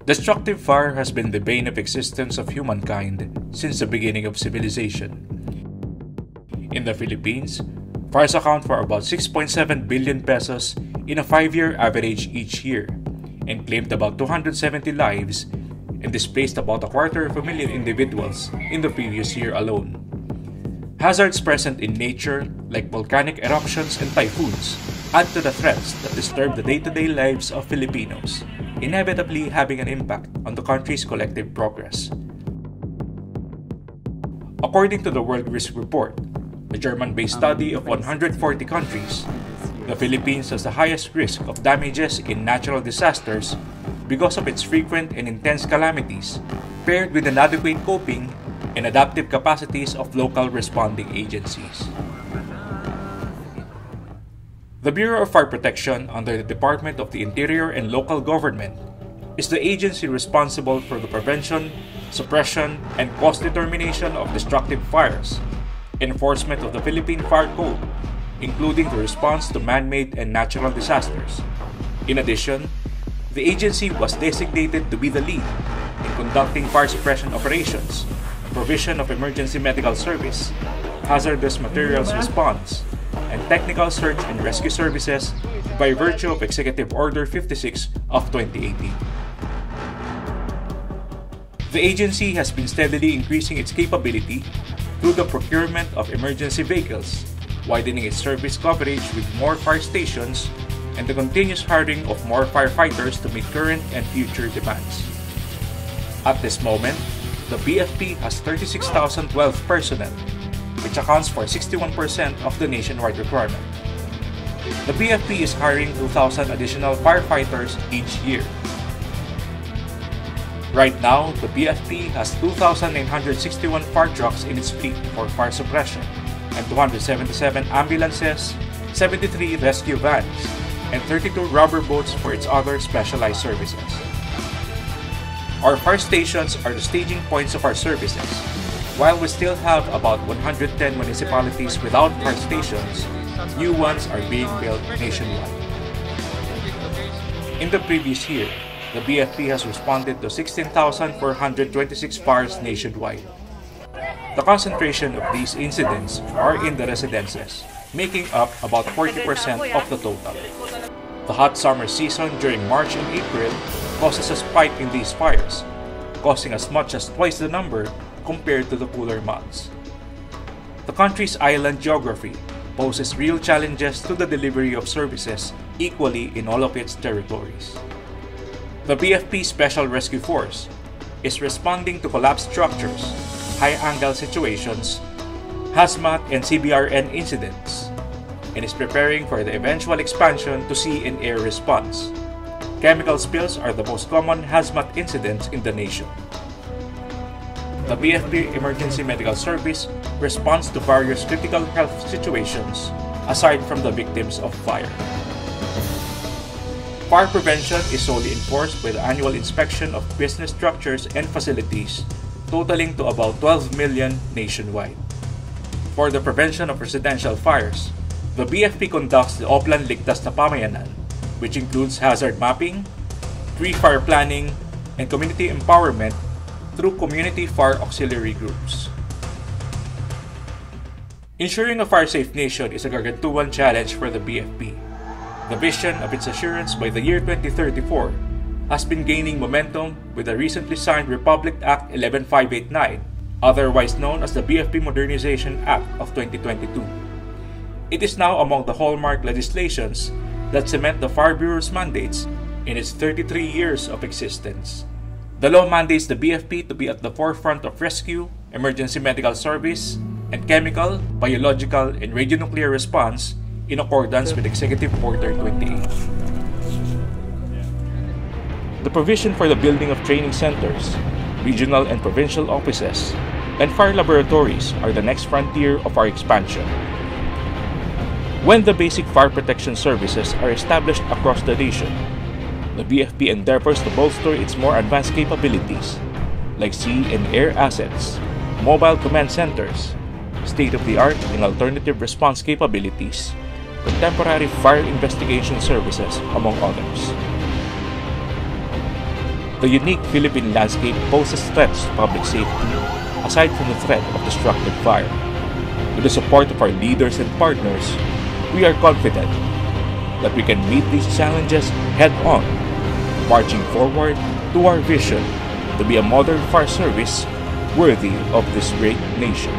Destructive fire has been the bane of existence of humankind since the beginning of civilization. In the Philippines, fires account for about 6.7 billion pesos in a 5-year average each year and claimed about 270 lives and displaced about 250,000 individuals in the previous year alone. Hazards present in nature, like volcanic eruptions and typhoons, add to the threats that disturb the day-to-day lives of Filipinos, inevitably having an impact on the country's collective progress. According to the World Risk Report, a German-based study of 140 countries, the Philippines has the highest risk of damages in natural disasters because of its frequent and intense calamities, paired with inadequate coping and adaptive capacities of local responding agencies. The Bureau of Fire Protection under the Department of the Interior and Local Government is the agency responsible for the prevention, suppression, and cost determination of destructive fires, enforcement of the Philippine Fire Code, including the response to man-made and natural disasters. In addition, the agency was designated to be the lead in conducting fire suppression operations, provision of emergency medical service, hazardous materials response, and technical search and rescue services by virtue of Executive Order 56 of 2018. The agency has been steadily increasing its capability through the procurement of emergency vehicles, widening its service coverage with more fire stations, and the continuous hiring of more firefighters to meet current and future demands. At this moment, the BFP has 36,012 personnel, which accounts for 61% of the nationwide requirement. The BFP is hiring 2,000 additional firefighters each year. Right now, the BFP has 2,961 fire trucks in its fleet for fire suppression, and 277 ambulances, 73 rescue vans, and 32 rubber boats for its other specialized services. Our fire stations are the staging points of our services. While we still have about 110 municipalities without fire stations, new ones are being built nationwide. In the previous year, the BFP has responded to 16,426 fires nationwide. The concentration of these incidents are in the residences, making up about 40% of the total. The hot summer season during March and April causes a spike in these fires, causing as much as twice the number compared to the cooler months. The country's island geography poses real challenges to the delivery of services equally in all of its territories. The BFP Special Rescue Force is responding to collapsed structures, high-angle situations, hazmat and CBRN incidents, and is preparing for the eventual expansion to sea and air response. Chemical spills are the most common hazmat incidents in the nation. The BFP Emergency Medical Service responds to various critical health situations aside from the victims of fire. Fire prevention is solely enforced by the annual inspection of business structures and facilities, totaling to about 12 million nationwide. For the prevention of residential fires, the BFP conducts the Oplan Ligtas na Pamayanan, which includes hazard mapping, pre-fire planning, and community empowerment through community fire auxiliary groups. Ensuring a fire-safe nation is a gargantuan challenge for the BFP. The vision of its assurance by the year 2034 has been gaining momentum with the recently signed Republic Act 11589, otherwise known as the BFP Modernization Act of 2022. It is now among the hallmark legislations that cement the Fire Bureau's mandates in its 33 years of existence. The law mandates the BFP to be at the forefront of rescue, emergency medical service, and chemical, biological, and radionuclear response in accordance with Executive Order 28. The provision for the building of training centers, regional and provincial offices, and fire laboratories are the next frontier of our expansion. When the basic fire protection services are established across the nation, the BFP endeavors to bolster its more advanced capabilities, like sea and air assets, mobile command centers, state-of-the-art and alternative response capabilities, contemporary fire investigation services, among others. The unique Philippine landscape poses threats to public safety, aside from the threat of destructive fire. With the support of our leaders and partners, we are confident that we can meet these challenges head-on, marching forward to our vision to be a modern fire service worthy of this great nation.